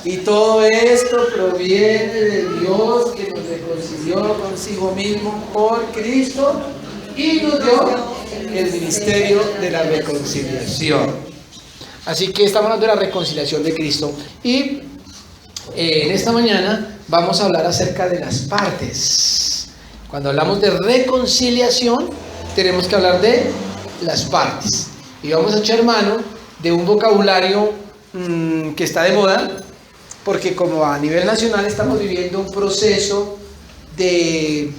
Y todo esto proviene de Dios que nos reconcilió consigo mismo por Cristo y nos dio el ministerio de la reconciliación. Así que estamos hablando de la reconciliación de Cristo. Y en esta mañana vamos a hablar acerca de las partes. Cuando hablamos de reconciliación, tenemos que hablar de las partes. Y vamos a echar mano de un vocabulario que está de moda, porque como a nivel nacional estamos viviendo un proceso de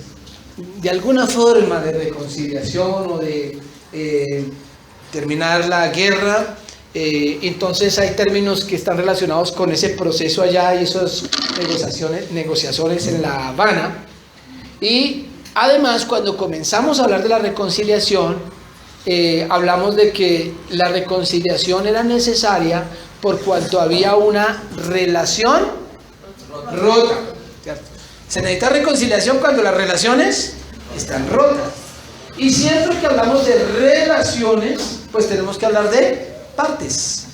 alguna forma de reconciliación o de terminar la guerra. Entonces hay términos que están relacionados con ese proceso allá y esas negociaciones en La Habana. Y además, cuando comenzamos a hablar de la reconciliación, hablamos de que la reconciliación era necesaria por cuanto había una relación rota, ¿cierto? Se necesita reconciliación cuando las relaciones están rotas. Y siempre que hablamos de relaciones, pues tenemos que hablar de partes.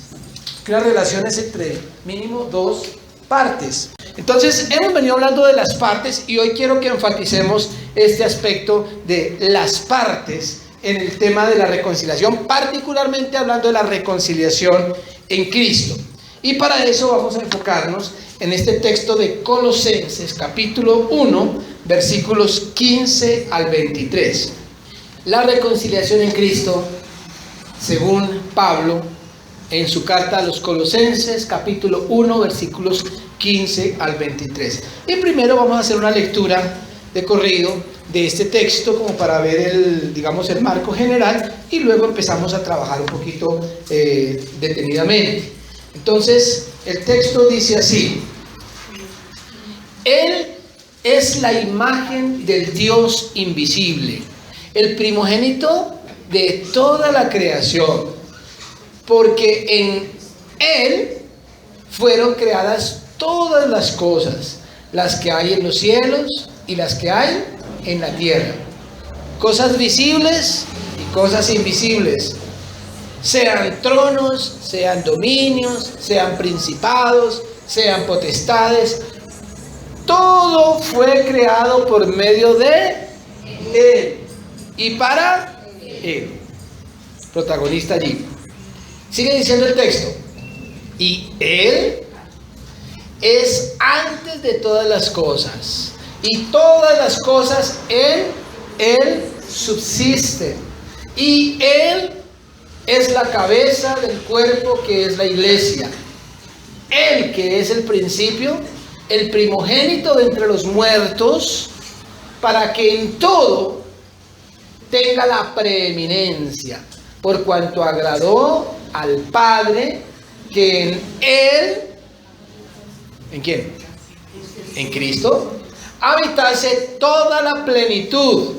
Que las relaciones entre mínimo dos partes. Entonces, hemos venido hablando de las partes y hoy quiero que enfaticemos este aspecto de las partes en el tema de la reconciliación, particularmente hablando de la reconciliación en Cristo. Y para eso vamos a enfocarnos en este texto de Colosenses, capítulo 1, versículos 15 al 23. La reconciliación en Cristo, según Pablo, en su carta a los Colosenses, capítulo 1, versículos 15 al 23. Y primero vamos a hacer una lectura de corrido de este texto como para ver el marco general y luego empezamos a trabajar un poquito detenidamente. Entonces, el texto dice así: Él es la imagen del Dios invisible, el primogénito de toda la creación, porque en Él fueron creadas todas las cosas, las que hay en los cielos y las que hay en la tierra, cosas visibles y cosas invisibles, sean tronos, sean dominios, sean principados, sean potestades. Todo fue creado por medio de Él y para Él. Protagonista allí. Sigue diciendo el texto: y Él es antes de todas las cosas, y todas las cosas en Él subsisten, y Él es la cabeza del cuerpo que es la iglesia. Él que es el principio, el primogénito de entre los muertos, para que en todo tenga la preeminencia, por cuanto agradó al Padre que en Él, ¿en quién? En Cristo, habitase toda la plenitud,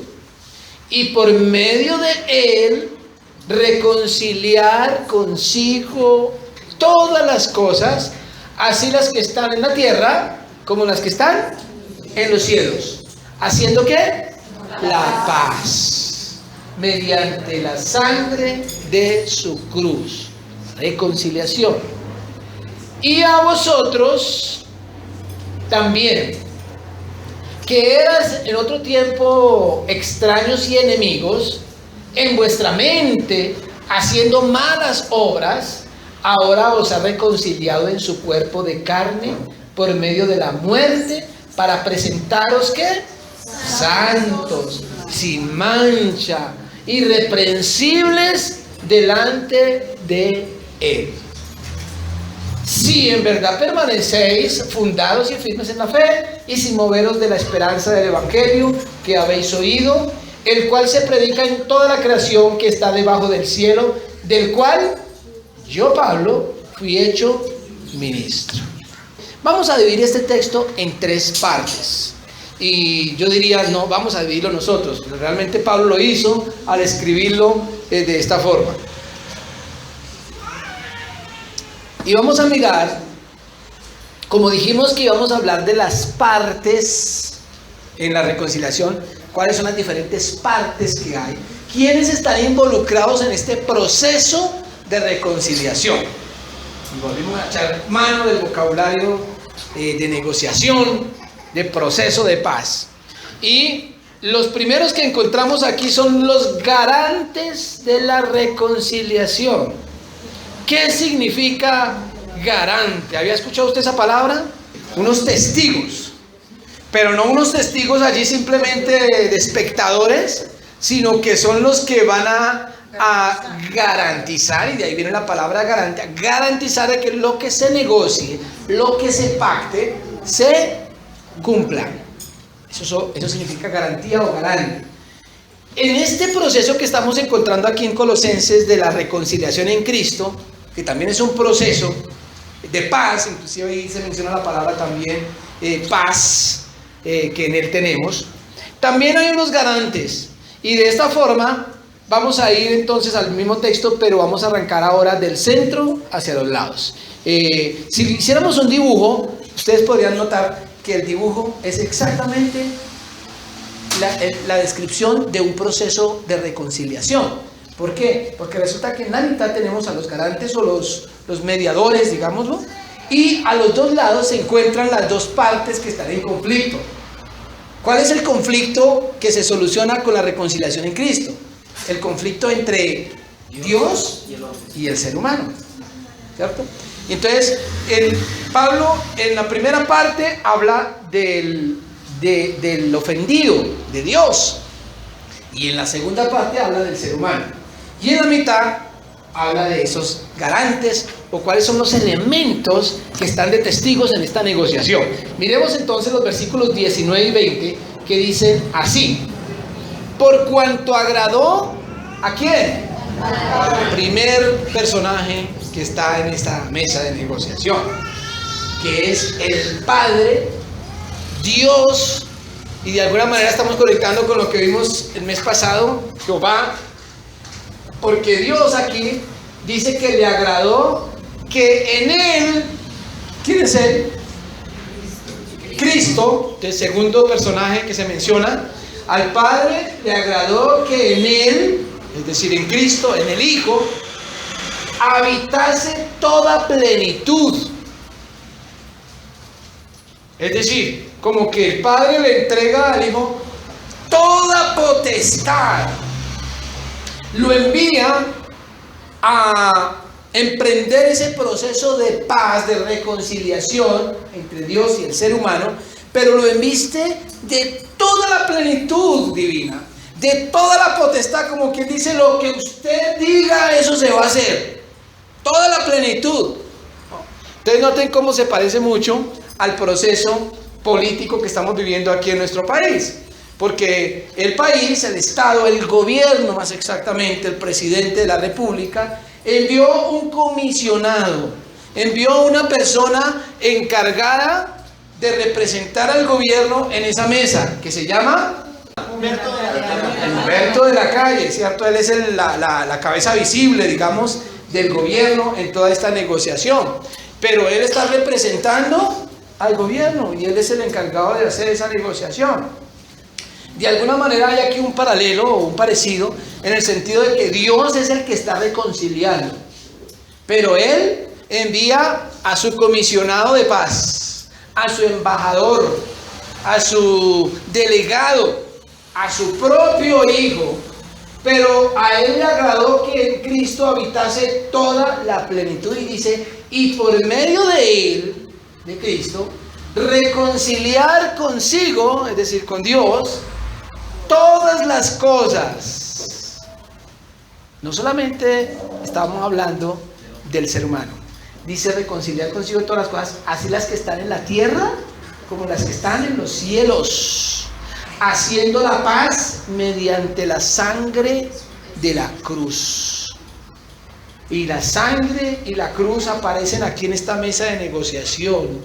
y por medio de Él reconciliar consigo todas las cosas, así las que están en la tierra como las que están en los cielos, haciendo ¿qué? La paz mediante la sangre de su cruz. Reconciliación. Y a vosotros también, que eras en otro tiempo extraños y enemigos en vuestra mente, haciendo malas obras, ahora os ha reconciliado en su cuerpo de carne por medio de la muerte, para presentaros ¿qué? Santos, sin mancha, irreprensibles delante de Él. Si en verdad permanecéis fundados y firmes en la fe, y sin moveros de la esperanza del evangelio que habéis oído, el cual se predica en toda la creación que está debajo del cielo, del cual yo, Pablo, fui hecho ministro. Vamos a dividir este texto en tres partes. Y yo diría, no, vamos a dividirlo nosotros. Realmente Pablo lo hizo al escribirlo de esta forma. Y vamos a mirar, como dijimos que íbamos a hablar de las partes en la reconciliación, cuáles son las diferentes partes que hay, quiénes están involucrados en este proceso de reconciliación. Y volvimos a echar mano del vocabulario de negociación, de proceso de paz. Y los primeros que encontramos aquí son los garantes de la reconciliación. ¿Qué significa garante? ¿Había escuchado usted esa palabra? Unos testigos. Pero no unos testigos allí simplemente de espectadores, sino que son los que van a garantizar, y de ahí viene la palabra garantizar de que lo que se negocie, lo que se pacte, se cumpla. Eso significa garantía o garante. En este proceso que estamos encontrando aquí en Colosenses de la reconciliación en Cristo, que también es un proceso de paz, inclusive ahí se menciona la palabra también paz, que en él tenemos, también hay unos garantes. Y de esta forma vamos a ir entonces al mismo texto, pero vamos a arrancar ahora del centro hacia los lados. Si hiciéramos un dibujo, ustedes podrían notar que el dibujo es exactamente la descripción de un proceso de reconciliación. ¿Por qué? Porque resulta que en la mitad tenemos a los garantes o los mediadores, digámoslo, y a los dos lados se encuentran las dos partes que están en conflicto. ¿Cuál es el conflicto que se soluciona con la reconciliación en Cristo? El conflicto entre Dios y el ser humano, ¿cierto? Entonces, Pablo en la primera parte habla del ofendido, de Dios, y en la segunda parte habla del ser humano, y en la mitad habla de esos garantes o cuáles son los elementos que están de testigos en esta negociación. Miremos entonces los versículos 19 y 20 que dicen así: por cuanto agradó ¿a quién? Al primer personaje que está en esta mesa de negociación, que es el Padre, Dios, y de alguna manera estamos conectando con lo que vimos el mes pasado, Jehová, porque Dios aquí dice que le agradó que en él, ¿quién es él? Cristo, el segundo personaje que se menciona. Al Padre le agradó que en él, es decir, en Cristo, en el Hijo, habitase toda plenitud. Es decir, como que el Padre le entrega al Hijo toda potestad. Lo envía a emprender ese proceso de paz, de reconciliación entre Dios y el ser humano, pero lo enviste de toda la plenitud divina, de toda la potestad, como quien dice, lo que usted diga, eso se va a hacer. Toda la plenitud. Entonces noten cómo se parece mucho al proceso político que estamos viviendo aquí en nuestro país. Porque el país, el Estado, el gobierno más exactamente, el presidente de la República, envió un comisionado, envió una persona encargada de representar al gobierno en esa mesa, que se llama Humberto de la Calle, ¿cierto? Él es la cabeza visible, digamos, del gobierno en toda esta negociación. Pero él está representando al gobierno y él es el encargado de hacer esa negociación. De alguna manera hay aquí un paralelo o un parecido en el sentido de que Dios es el que está reconciliando, pero Él envía a su comisionado de paz, a su embajador, a su delegado, a su propio Hijo, pero a Él le agradó que en Cristo habitase toda la plenitud, y dice, y por medio de Él, de Cristo, reconciliar consigo, es decir, con Dios, todas las cosas. No solamente estamos hablando del ser humano, dice reconciliar consigo todas las cosas, así las que están en la tierra como las que están en los cielos, haciendo la paz mediante la sangre de la cruz. Y la sangre y la cruz aparecen aquí en esta mesa de negociación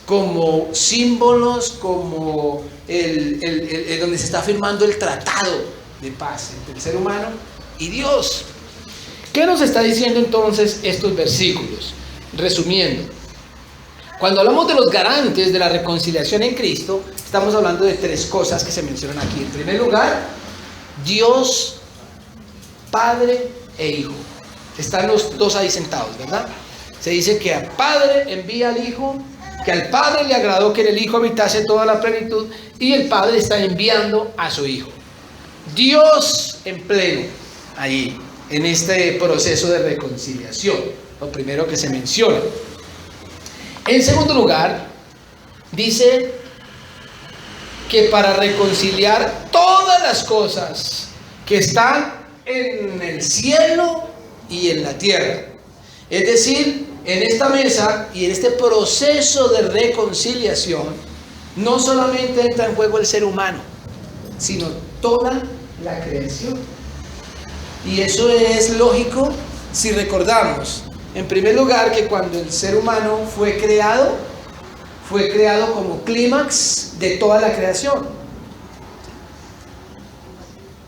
como símbolos, como donde se está firmando el tratado de paz entre el ser humano y Dios. ¿Qué nos está diciendo entonces estos versículos? Resumiendo, cuando hablamos de los garantes de la reconciliación en Cristo, estamos hablando de tres cosas que se mencionan aquí. En primer lugar, Dios, Padre e Hijo. Están los dos ahí sentados, ¿verdad? Se dice que al Padre envía al Hijo, que al Padre le agradó que en el Hijo habitase toda la plenitud, y el Padre está enviando a su Hijo. Dios en pleno, ahí, en este proceso de reconciliación, lo primero que se menciona. En segundo lugar, dice que para reconciliar todas las cosas que están en el cielo y en la tierra. Es decir, en esta mesa y en este proceso de reconciliación, no solamente entra en juego el ser humano, sino toda la creación. Y eso es lógico si recordamos, en primer lugar, que cuando el ser humano fue creado como clímax de toda la creación.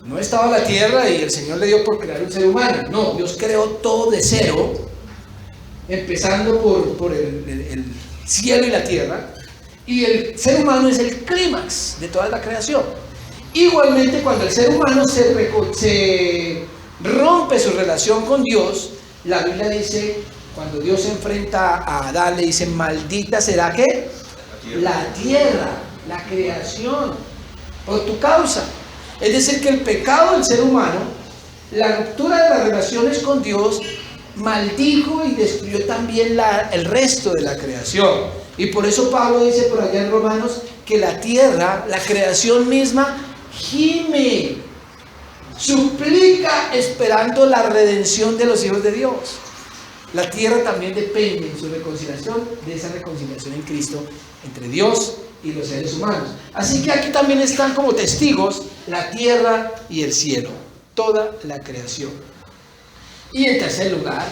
No estaba la tierra y el Señor le dio por crear un ser humano. No, Dios creó todo de cero, empezando por el cielo y la tierra. Y el ser humano es el clímax de toda la creación. Igualmente, cuando el ser humano se rompe su relación con Dios, la Biblia dice, cuando Dios se enfrenta a Adán, le dice, maldita será ¿qué? La tierra, la creación, por tu causa. Es decir, que el pecado del ser humano, la ruptura de las relaciones con Dios, maldijo y destruyó también el resto de la creación. Y por eso Pablo dice por allá en Romanos que la tierra, la creación misma, gime, suplica esperando la redención de los hijos de Dios. La tierra también depende en su reconciliación de esa reconciliación en Cristo entre Dios y los seres humanos. Así que aquí también están como testigos la tierra y el cielo, toda la creación. Y en tercer lugar,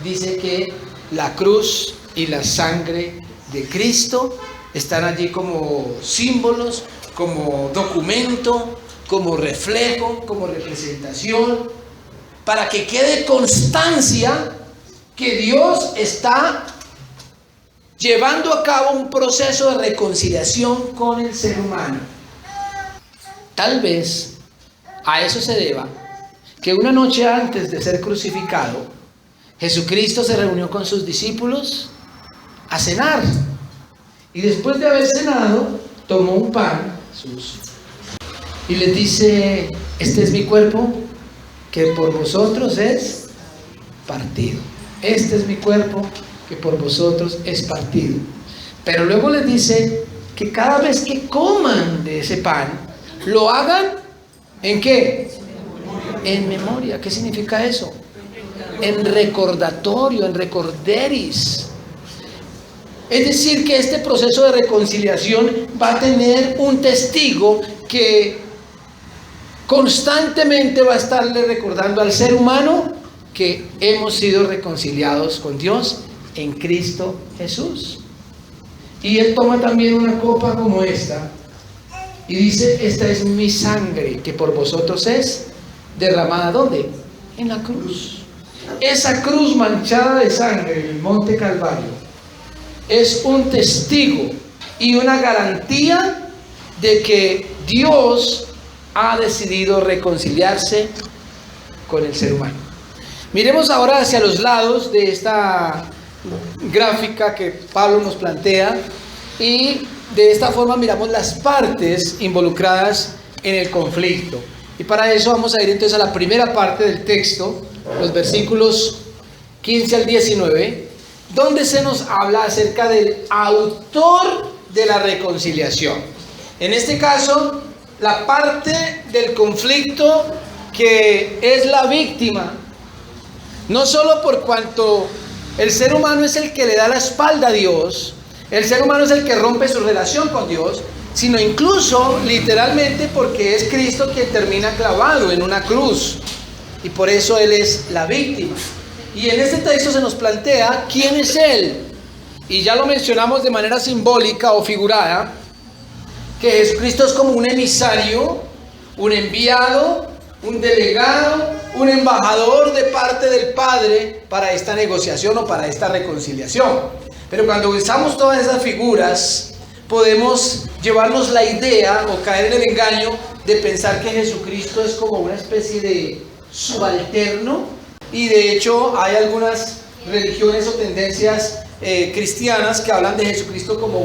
dice que la cruz y la sangre de Cristo están allí como símbolos, como documento, como reflejo, como representación, para que quede constancia que Dios está llevando a cabo un proceso de reconciliación con el ser humano. Tal vez a eso se deba que una noche antes de ser crucificado, Jesucristo se reunió con sus discípulos a cenar. Y después de haber cenado, tomó un pan y les dice, este es mi cuerpo que por vosotros es partido. Este es mi cuerpo que por vosotros es partido. Pero luego les dice que cada vez que coman de ese pan, lo hagan ¿en qué? En memoria. ¿Qué significa eso? En recordatorio, en recorderis. Es decir, que este proceso de reconciliación va a tener un testigo que constantemente va a estarle recordando al ser humano que hemos sido reconciliados con Dios en Cristo Jesús. Y él toma también una copa como esta y dice, esta es mi sangre que por vosotros es derramada. ¿Dónde? En la cruz. Esa cruz manchada de sangre en el monte Calvario es un testigo y una garantía de que Dios ha decidido reconciliarse con el ser humano. Miremos ahora hacia los lados de esta gráfica que Pablo nos plantea y de esta forma miramos las partes involucradas en el conflicto. Y para eso vamos a ir entonces a la primera parte del texto, los versículos 15 al 19, donde se nos habla acerca del autor de la reconciliación. En este caso, la parte del conflicto que es la víctima, no solo por cuanto el ser humano es el que le da la espalda a Dios, el ser humano es el que rompe su relación con Dios, sino incluso literalmente porque es Cristo quien termina clavado en una cruz y por eso Él es la víctima. Y en este texto se nos plantea quién es Él, y ya lo mencionamos de manera simbólica o figurada, que Jesucristo es como un emisario, un enviado, un delegado, un embajador de parte del Padre para esta negociación o para esta reconciliación. Pero cuando usamos todas esas figuras, podemos llevarnos la idea o caer en el engaño de pensar que Jesucristo es como una especie de subalterno, y de hecho hay algunas religiones o tendencias cristianas que hablan de Jesucristo como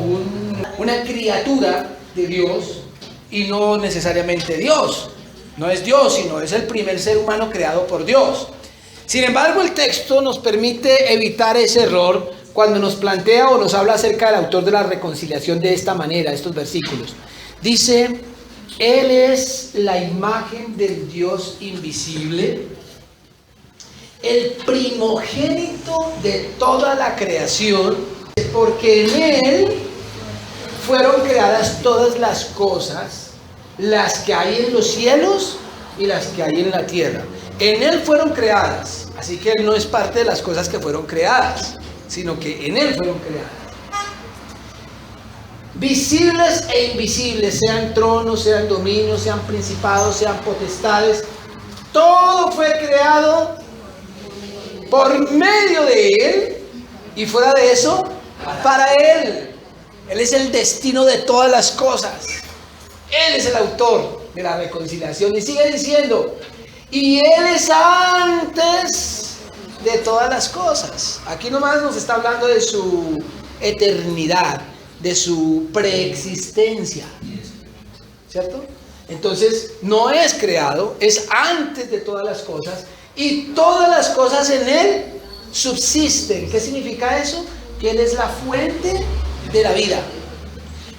una criatura de Dios y no necesariamente Dios. No es Dios, sino es el primer ser humano creado por Dios. Sin embargo, el texto nos permite evitar ese error cuando nos plantea o nos habla acerca del autor de la reconciliación de esta manera, estos versículos. Dice, Él es la imagen del Dios invisible, el primogénito de toda la creación, porque en Él fueron creadas todas las cosas, las que hay en los cielos y las que hay en la tierra. En Él fueron creadas, así que Él no es parte de las cosas que fueron creadas, sino que en Él fueron creadas. Visibles e invisibles, sean tronos, sean dominios, sean principados, sean potestades, todo fue creado por medio de Él y fuera de eso, para Él. Él es el destino de todas las cosas. Él es el autor de la reconciliación y sigue diciendo, y Él es antes de todas las cosas. Aquí nomás nos está hablando de su eternidad, de su preexistencia, ¿cierto? Entonces no es creado, es antes de todas las cosas y todas las cosas en Él subsisten. ¿Qué significa eso? Que Él es la fuente de la vida.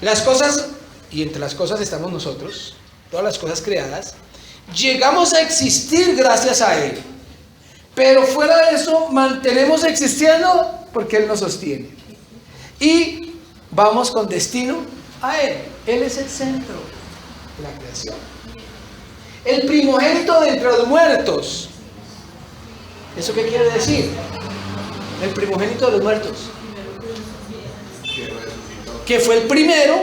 Las cosas, y entre las cosas estamos nosotros, todas las cosas creadas, llegamos a existir gracias a Él. Pero fuera de eso, mantenemos existiendo porque Él nos sostiene. Y vamos con destino a Él. Él es el centro de la creación. El primogénito de entre los muertos. ¿Eso qué quiere decir? El primogénito de los muertos. Que fue el primero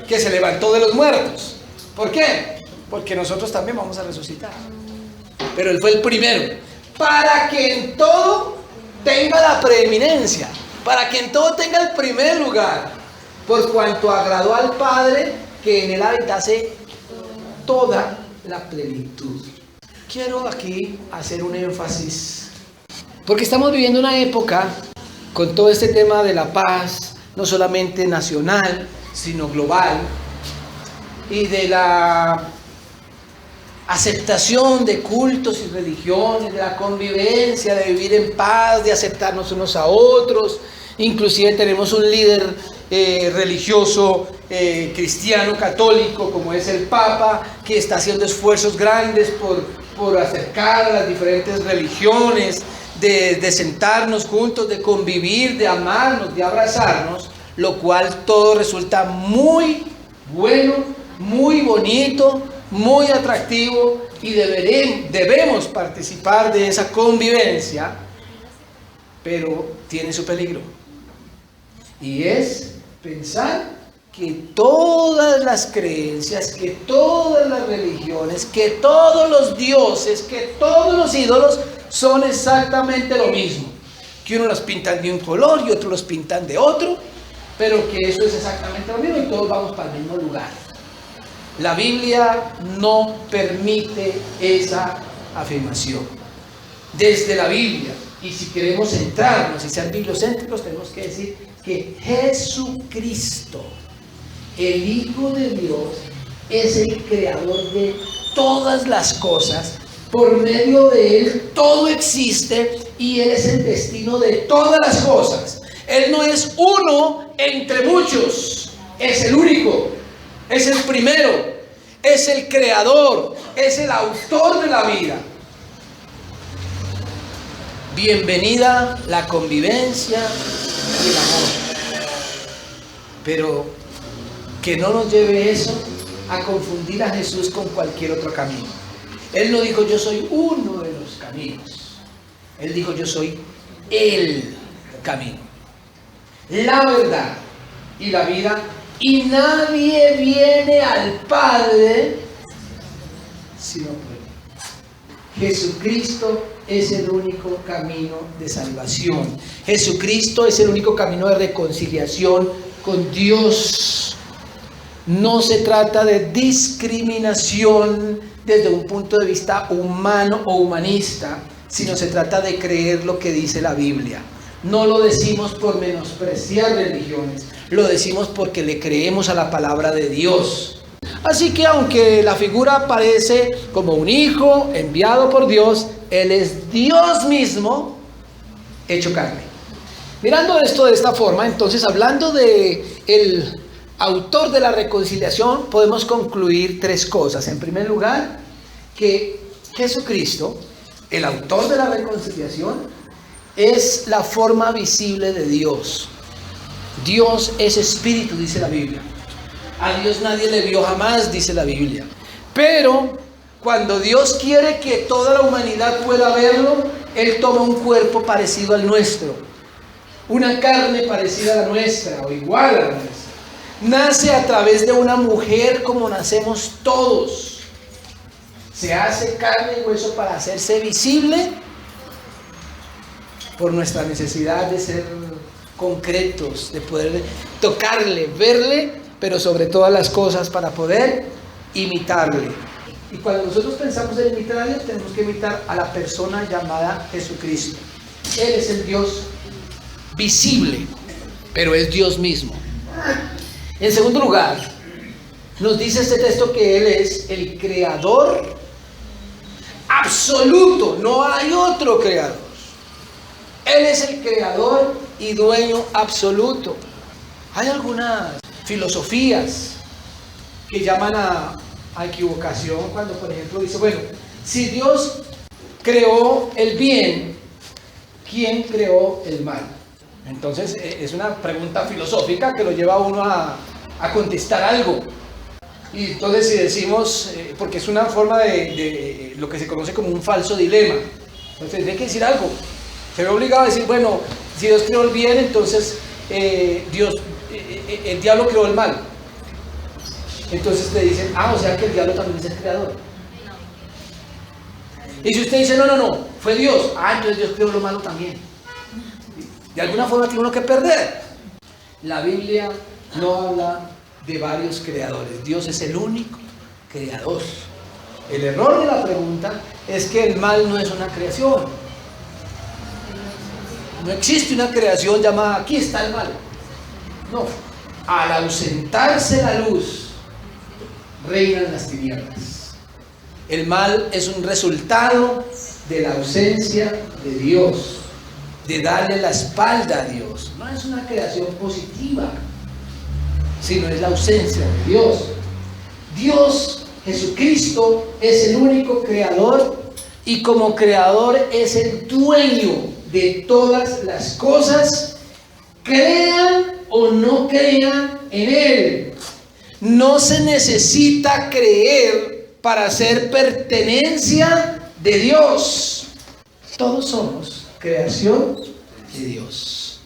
que se levantó de los muertos. ¿Por qué? Porque nosotros también vamos a resucitar. Pero Él fue el primero. Para que en todo tenga la preeminencia. Para que en todo tenga el primer lugar. Por cuanto agradó al Padre que en Él habitase toda la plenitud. Quiero aquí hacer un énfasis. Porque estamos viviendo una época con todo este tema de la paz, no solamente nacional, sino global, y de la aceptación de cultos y religiones, de la convivencia, de vivir en paz, de aceptarnos unos a otros. Inclusive tenemos un líder religioso cristiano católico como es el Papa, que está haciendo esfuerzos grandes por acercar a las diferentes religiones, de sentarnos juntos, de convivir, de amarnos, de abrazarnos, lo cual todo resulta muy bueno, muy bonito, muy atractivo, y debemos participar de esa convivencia, pero tiene su peligro, y es pensar que todas las creencias, que todas las religiones, que todos los dioses, que todos los ídolos son exactamente lo mismo, que unos los pintan de un color y otros los pintan de otro, pero que eso es exactamente lo mismo y todos vamos para el mismo lugar. La Biblia no permite esa afirmación. Desde la Biblia, y si queremos centrarnos y ser bibliocéntricos, tenemos que decir que Jesucristo, el Hijo de Dios, es el creador de todas las cosas. Por medio de Él todo existe y Él es el destino de todas las cosas. Él no es uno entre muchos, es el único, es el primero, es el creador, es el autor de la vida. Bienvenida la convivencia y el amor. Pero que no nos lleve eso a confundir a Jesús con cualquier otro camino. Él no dijo yo soy uno de los caminos. Él dijo yo soy el camino, la verdad y la vida. Y nadie viene al Padre sino por Él. Jesucristo es el único camino de salvación. Jesucristo es el único camino de reconciliación con Dios. No se trata de discriminación desde un punto de vista humano o humanista, sino se trata de creer lo que dice la Biblia. No lo decimos por menospreciar religiones, lo decimos porque le creemos a la palabra de Dios. Así que aunque la figura aparece como un hijo enviado por Dios, Él es Dios mismo hecho carne. Mirando esto de esta forma, entonces, hablando de el autor de la reconciliación, podemos concluir tres cosas. En primer lugar, que Jesucristo, el autor de la reconciliación, es la forma visible de Dios. Dios es espíritu, dice la Biblia. A Dios nadie le vio jamás, dice la Biblia. Pero cuando Dios quiere que toda la humanidad pueda verlo, Él toma un cuerpo parecido al nuestro, una carne parecida a la nuestra o igual a la nuestra. Nace a través de una mujer como nacemos todos. Se hace carne y hueso para hacerse visible por nuestra necesidad de ser concretos, de poder tocarle, verle, pero sobre todas las cosas para poder imitarle. Y cuando nosotros pensamos en imitar a Dios, tenemos que imitar a la persona llamada Jesucristo. Él es el Dios visible, pero es Dios mismo. En segundo lugar, nos dice este texto que Él es el creador absoluto, no hay otro creador. Él es el creador y dueño absoluto. Hay algunas filosofías que llaman a equivocación cuando, por ejemplo, dice, bueno, si Dios creó el bien, ¿quién creó el mal? Entonces es una pregunta filosófica que lo lleva a uno a contestar algo. Y entonces si decimos, porque es una forma de lo que se conoce como un falso dilema, entonces hay que decir algo. Se ve obligado a decir, bueno, si Dios creó el bien, entonces el diablo creó el mal. Entonces te dicen, o sea que el diablo también es el creador. Y si usted dice, no, fue Dios, entonces Dios creó lo malo también. De alguna forma tiene uno que perder. La Biblia no habla de varios creadores. Dios es el único creador. El error de la pregunta es que el mal no es una creación. No existe una creación llamada aquí está el mal. No. Al ausentarse la luz, reinan las tinieblas. El mal es un resultado de la ausencia de Dios, de darle la espalda a Dios. No es una creación positiva, sino es la ausencia de Dios. Dios, Jesucristo, es el único creador y como creador es el dueño de todas las cosas, crean o no crean en Él. No se necesita creer para ser pertenencia de Dios. Todos somos creación de Dios.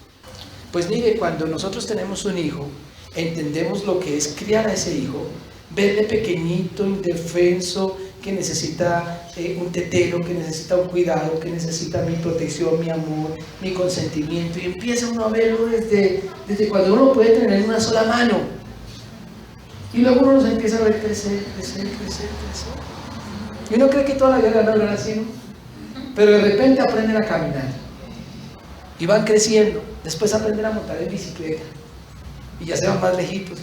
Pues mire, cuando nosotros tenemos un hijo, entendemos lo que es criar a ese hijo, verle pequeñito, indefenso, que necesita un tetero, que necesita un cuidado, que necesita mi protección, mi amor, mi consentimiento, y empieza uno a verlo desde cuando uno puede tener en una sola mano, y luego uno se empieza a ver crecer, y uno cree que toda la vida van a hablar así, ¿no? Pero de repente aprenden a caminar y van creciendo, después aprenden a montar en bicicleta y ya se van más lejitos,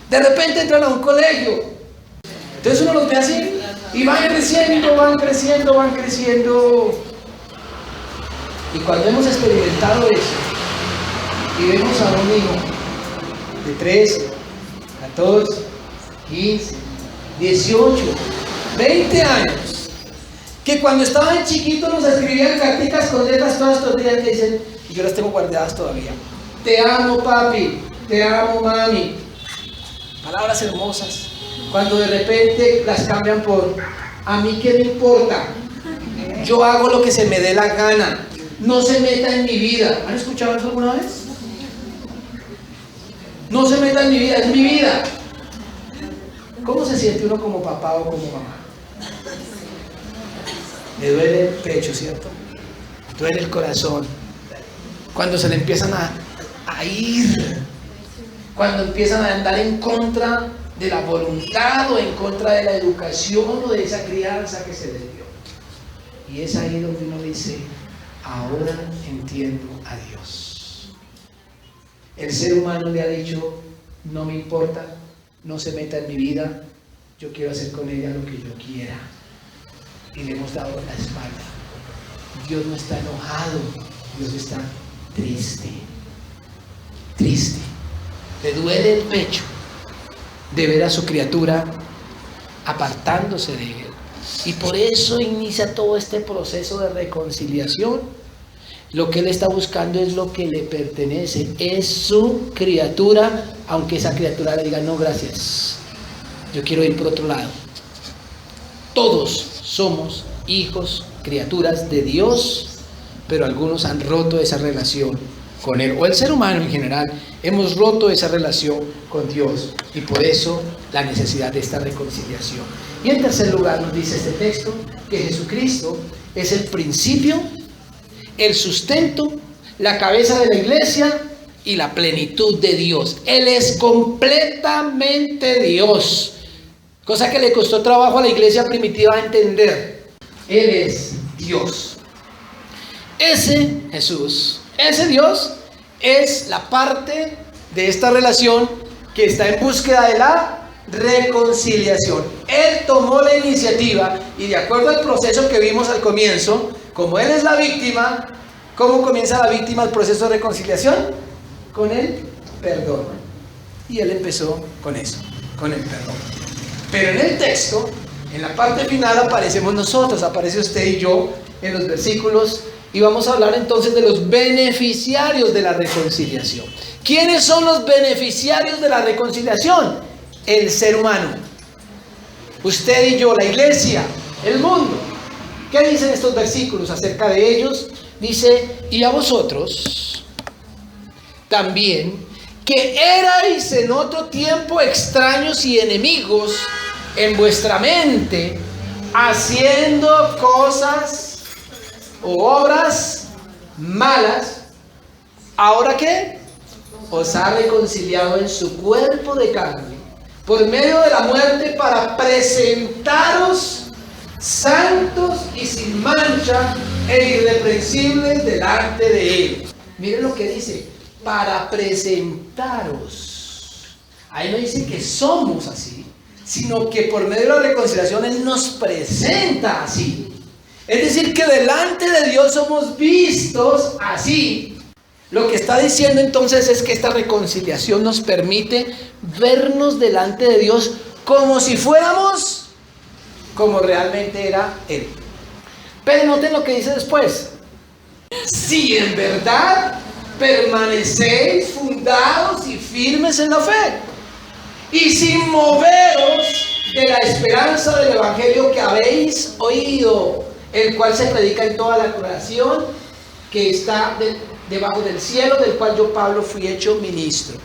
de repente entran a un colegio. Entonces uno los ve así y van creciendo. Y cuando hemos experimentado eso y vemos a un hijo de 13, 14, 15, 18, 20 años, que cuando estaban chiquitos nos escribían cartitas con letras todas días que dicen, y yo las tengo guardadas todavía: te amo papi, te amo mami. Palabras hermosas. Cuando de repente las cambian por a mí qué me importa, yo hago lo que se me dé la gana, no se meta en mi vida. ¿Han escuchado eso alguna vez? No se meta en mi vida, es mi vida. ¿Cómo se siente uno como papá o como mamá? Le duele el pecho, ¿cierto? Duele el corazón cuando se le empiezan a ir, cuando empiezan a andar en contra de la voluntad o en contra de la educación o de esa crianza que se les dio. Y es ahí donde uno dice, ahora entiendo a Dios. El ser humano le ha dicho, no me importa, no se meta en mi vida, yo quiero hacer con ella lo que yo quiera. Y le hemos dado la espalda. Dios no está enojado, Dios está triste. Triste. Le duele el pecho de ver a su criatura apartándose de él. Y por eso inicia todo este proceso de reconciliación. Lo que él está buscando es lo que le pertenece, es su criatura, aunque esa criatura le diga, no gracias, yo quiero ir por otro lado. Todos somos hijos, criaturas de Dios, pero algunos han roto esa relación con Él, o el ser humano en general, hemos roto esa relación con Dios, y por eso la necesidad de esta reconciliación. Y en tercer lugar nos dice este texto que Jesucristo es el principio, el sustento, la cabeza de la iglesia y la plenitud de Dios. Él es completamente Dios, cosa que le costó trabajo a la iglesia primitiva entender. Él es Dios. Ese Jesús, ese Dios, es la parte de esta relación que está en búsqueda de la reconciliación. Él tomó la iniciativa y de acuerdo al proceso que vimos al comienzo, como Él es la víctima, ¿cómo comienza la víctima el proceso de reconciliación? Con el perdón. Y Él empezó con eso, con el perdón. Pero en el texto, en la parte final aparecemos nosotros, aparece usted y yo en los versículos, y vamos a hablar entonces de los beneficiarios de la reconciliación. ¿Quiénes son los beneficiarios de la reconciliación? El ser humano. Usted y yo, la iglesia, el mundo. ¿Qué dicen estos versículos acerca de ellos? Dice, y a vosotros también, que erais en otro tiempo extraños y enemigos en vuestra mente, haciendo cosas o obras malas, ¿ahora qué? Os ha reconciliado en su cuerpo de carne, por medio de la muerte, para presentaros santos y sin mancha e irreprensibles delante de Él. Miren lo que dice, para presentaros. Ahí no dice que somos así, sino que por medio de la reconciliación Él nos presenta así. Es decir, que delante de Dios somos vistos así. Lo que está diciendo entonces es que esta reconciliación nos permite vernos delante de Dios como si fuéramos como realmente era Él. Pero noten lo que dice después. Si en verdad permanecéis fundados y firmes en la fe, y sin moveros de la esperanza del evangelio que habéis oído, el cual se predica en toda la creación que está debajo del cielo, del cual yo, Pablo, fui hecho ministro.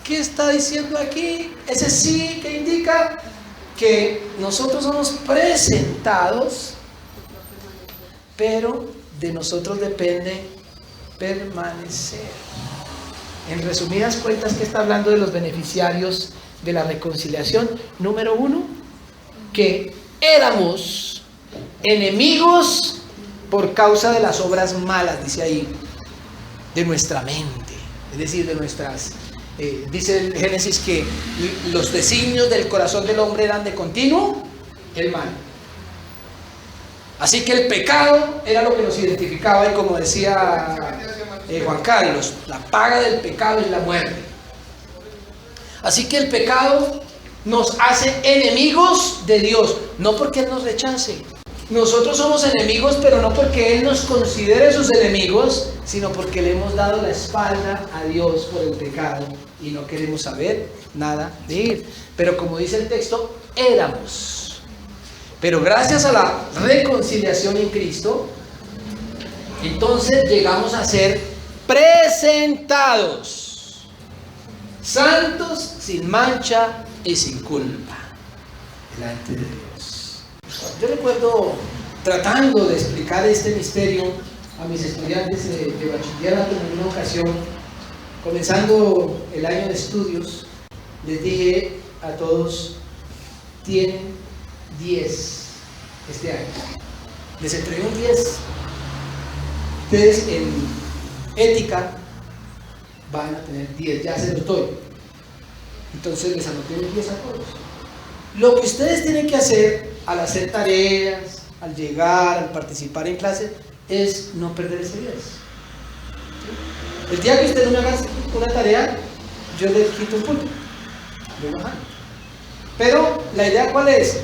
¿Qué está diciendo aquí? Ese sí que indica que nosotros somos presentados, pero de nosotros depende permanecer. En resumidas cuentas, ¿qué está hablando de los beneficiarios de la reconciliación? Número uno, que éramos enemigos por causa de las obras malas, dice ahí, de nuestra mente, es decir, de nuestras, dice el Génesis que los designios del corazón del hombre eran de continuo el mal. Así que el pecado era lo que nos identificaba, y como decía Juan Carlos, la paga del pecado es la muerte. Así que el pecado nos hace enemigos de Dios, no porque Él nos rechace. Nosotros somos enemigos, pero no porque Él nos considere sus enemigos, sino porque le hemos dado la espalda a Dios por el pecado y no queremos saber nada de Él. Pero como dice el texto, éramos. Pero gracias a la reconciliación en Cristo, entonces llegamos a ser presentados, santos, sin mancha y sin culpa, delante de Dios. Yo recuerdo tratando de explicar este misterio a mis estudiantes de bachillerato en una ocasión, comenzando el año de estudios, les dije a todos, tienen 10 este año. les entregué un 10. Ustedes en ética van a tener 10, ya se los doy. Entonces les anoté un 10 a todos. Lo que ustedes tienen que hacer al hacer tareas, al llegar, al participar en clase, es no perder ese 10. ¿Sí? El día que ustedes no me hagan una tarea, yo les quito un punto. Pero la idea ¿cuál es?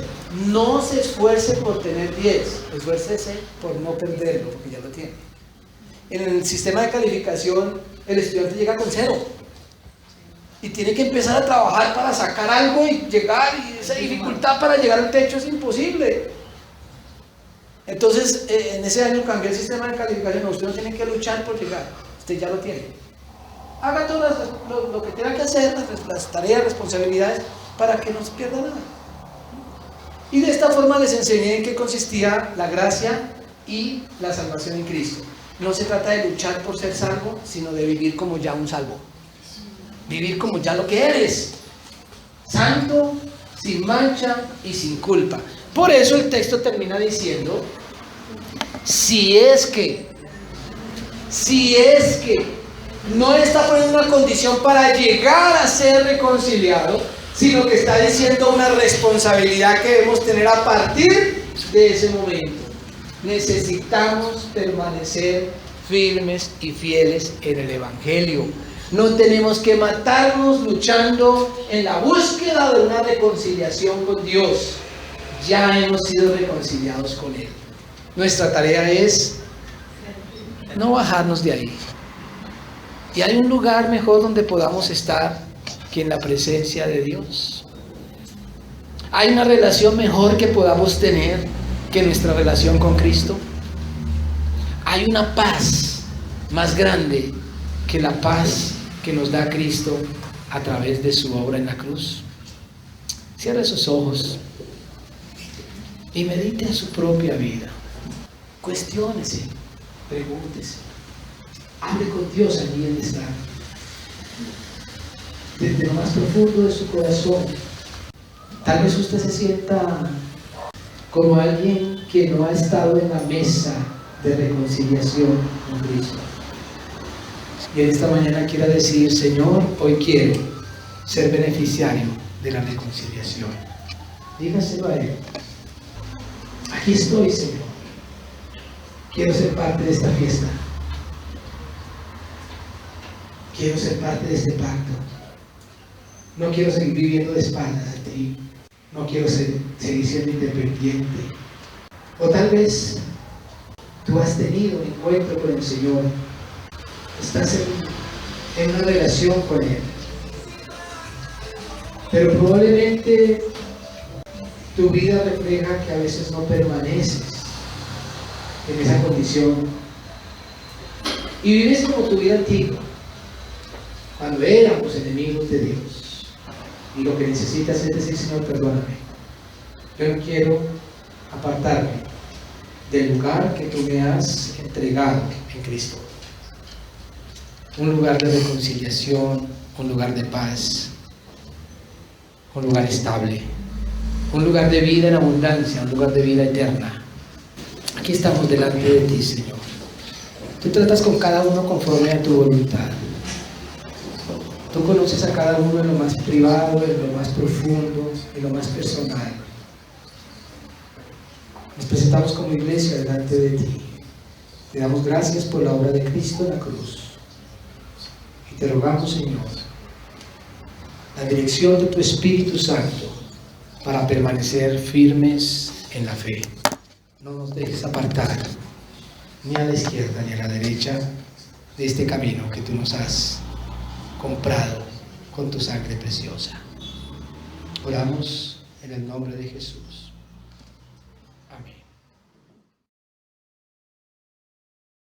No se esfuerce por tener 10, esfuércese por no perderlo, porque ya lo tiene. En el sistema de calificación, el estudiante llega con 0 y tiene que empezar a trabajar para sacar algo y llegar, y esa dificultad para llegar al techo es imposible. Entonces, en ese año cambié el sistema de calificación. No, usted no tiene que luchar por llegar, usted ya lo tiene. Haga todo lo que tenga que hacer, las tareas, responsabilidades, para que no se pierda nada. Y de esta forma les enseñé en qué consistía la gracia y la salvación en Cristo. No se trata de luchar por ser salvo, sino de vivir como ya un salvo. Vivir como ya lo que eres. Santo, sin mancha y sin culpa. Por eso el texto termina diciendo, si es que no está poniendo una condición para llegar a ser reconciliado, sino que está diciendo una responsabilidad que debemos tener a partir de ese momento. Necesitamos permanecer firmes y fieles en el Evangelio. No tenemos que matarnos luchando en la búsqueda de una reconciliación con Dios. Ya hemos sido reconciliados con Él. Nuestra tarea es no bajarnos de ahí. Y hay un lugar mejor donde podamos estar que en la presencia de Dios. Hay una relación mejor que podamos tener que nuestra relación con Cristo. Hay una paz más grande que la paz que nos da Cristo a través de su obra en la cruz. Cierre sus ojos y medite en su propia vida. Cuestiónese, pregúntese, hable con Dios allí donde está. Desde lo más profundo de su corazón. Tal vez usted se sienta como alguien que no ha estado en la mesa de reconciliación con Cristo. Y en esta mañana quiero decir, Señor, hoy quiero ser beneficiario de la reconciliación. Dígaselo a Él. Aquí estoy, Señor. Quiero ser parte de esta fiesta. Quiero ser parte de este pacto. No quiero seguir viviendo de espaldas a ti. No quiero seguir siendo independiente. O tal vez tú has tenido un encuentro con el Señor. Estás en una relación con Él. Pero probablemente tu vida refleja que a veces no permaneces en esa condición. Y vives como tu vida antigua, cuando éramos enemigos de Dios. Y lo que necesitas es decir, Señor, perdóname. Yo no quiero apartarme del lugar que tú me has entregado en Cristo. Un lugar de reconciliación, un lugar de paz, un lugar estable, un lugar de vida en abundancia, un lugar de vida eterna. Aquí estamos delante de ti, Señor. Tú tratas con cada uno conforme a tu voluntad. Tú conoces a cada uno en lo más privado, en lo más profundo, en lo más personal. Nos presentamos como iglesia delante de ti. Te damos gracias por la obra de Cristo en la cruz. Y te rogamos, Señor, la dirección de tu Espíritu Santo para permanecer firmes en la fe. No nos dejes apartar ni a la izquierda ni a la derecha de este camino que tú nos has comprado con tu sangre preciosa. Oramos en el nombre de Jesús.